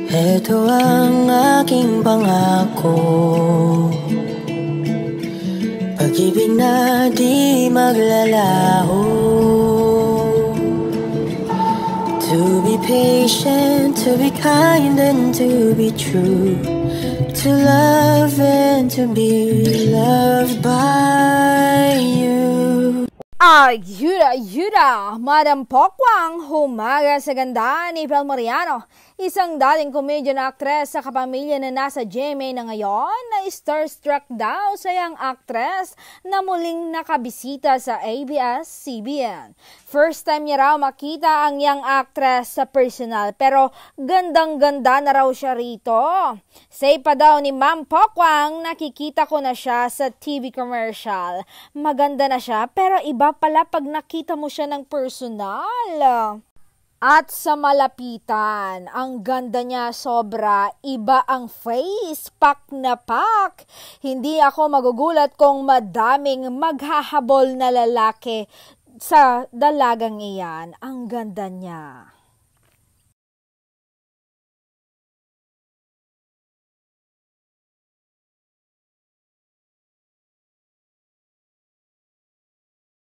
Ito ang aking pangako, pag-ibig na di maglalaho. To be patient, to be kind and to be true, to love and to be loved by you. Ayuda! Madam Pokwang, humaga sa ganda ni Bel Mariano, isang dating komedya na aktres sa kapamilya na nasa GMA na ngayon na starstruck daw sa yang aktres na muling nakabisita sa ABS-CBN. First time niya raw makita ang yang aktres sa personal pero gandang-ganda na raw siya rito. Say pa daw ni Ma'am Pokwang, nakikita ko na siya sa TV commercial. Maganda na siya pero iba pala pag nakita mo siya ng personal. At sa malapitan, ang ganda niya sobra, iba ang face, pak na pak. Hindi ako magugulat kung madaming maghahabol na lalaki sa dalagang iyan. Ang ganda niya.